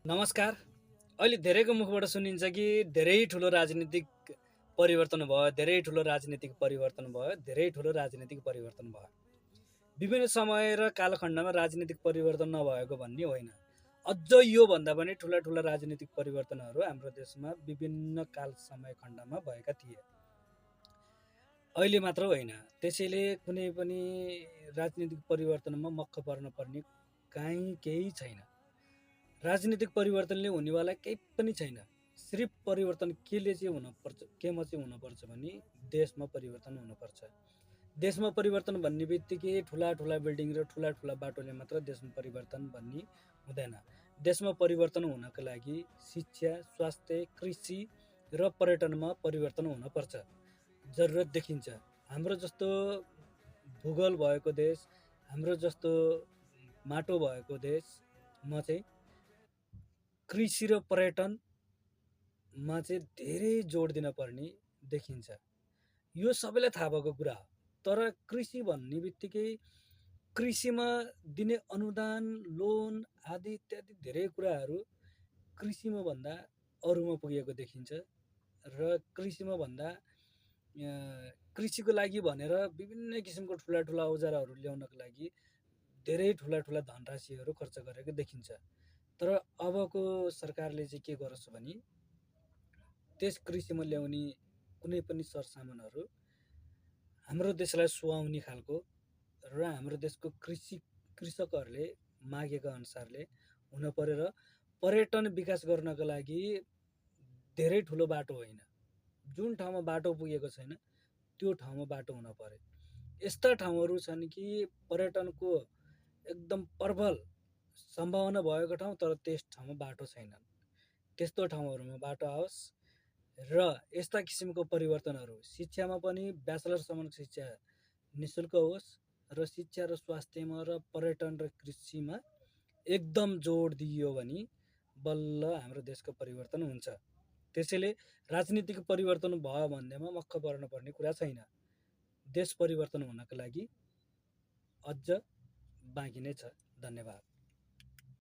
नमस्कार। अहिले धेरैको मुखबाट सुनिन्छ कि धेरै ठुलो राजनीतिक परिवर्तन भयो, धेरै ठुलो राजनीतिक परिवर्तन भयो, धेरै ठुलो राजनीतिक परिवर्तन भयो। विभिन्न समय र कालखण्डमा राजनीतिक परिवर्तन नभएको भन्ने होइन। अझ योभन्दा पनि ठुला ठुला राजनीतिक परिवर्तनहरू हाम्रो देशमा विभिन्न काल समय खण्डमा भएका थिए। अहिले मात्र होइन। त्यसैले कुनै पनि राजनीतिक परिवर्तनमा मक्क पर्न पर्ने केही छैन। राजनीतिक परिवर्तनले हुनेवाला केही पनि छैन। सिर्फ परिवर्तन केमा चाहिँ हुनुपर्छ भने देशमा परिवर्तन हुनुपर्छ। देशमा परिवर्तन भन्ने बित्तिकै ठुला ठुला बिल्डिङ र ठुला ठुला बाटोले मात्र देशमा परिवर्तन भन्ने हुँदैन। देशमा परिवर्तन हुनको लागि शिक्षा, स्वास्थ्य, कृषि र पर्यटनमा परिवर्तन हुनपर्छ। जरुरत देखिन्छ। हाम्रो जस्तो भूगोल भएको देश, हाम्रो जस्तो माटो भएको देशमा चाहिँ कृषि र पर्यटनमा चाहिँ धेरै जोड दिन पर्ने देखिन्छ। यो सबैलाई थाहा भएको कुरा हो। तर कृषि भन्ने बित्तिकै कृषिमा दिने अनुदान, लोन आदि इत्यादि धेरै कुराहरू कृषिमा भन्दा अरूमा पुगेको देखिन्छ र कृषिमा भन्दा कृषिको लागि भनेर विभिन्न किसिमको ठुला ठुला औजारहरू ल्याउनको लागि धेरै ठुला ठुला धनराशिहरू खर्च गरेको देखिन्छ। तर अबको सरकारले चाहिँ के गरोस् भने त्यस कृषिमा ल्याउने कुनै पनि सरसामानहरू हाम्रो देशलाई सुहाउने खालको र हाम्रो देशको कृषकहरूले मागेका अनुसारले हुन पर्यो र पर्यटन विकास गर्नको लागि धेरै ठुलो बाटो होइन। जुन ठाउँमा बाटो पुगेको छैन त्यो ठाउँमा बाटो हुन पर्यो। यस्ता ठाउँहरू छन् कि पर्यटनको एकदम प्रबल सम्भावना भएको ठाउँ तर त्यस ठाउँमा बाटो छैनन्। त्यस्तो ठाउँहरूमा बाटो आओस् र यस्ता किसिमको परिवर्तनहरू शिक्षामा पनि ब्याचलरसम्मको शिक्षा निःशुल्क होस् र शिक्षा र स्वास्थ्यमा र पर्यटन र कृषिमा एकदम जोड दिइयो भने बल्ल हाम्रो देशको परिवर्तन हुन्छ। त्यसैले राजनीतिक परिवर्तन भयो भन्दैमा मक्क पर्न पर्ने कुरा छैन। देश परिवर्तन हुनको लागि अझ बाँकी नै छ। धन्यवाद।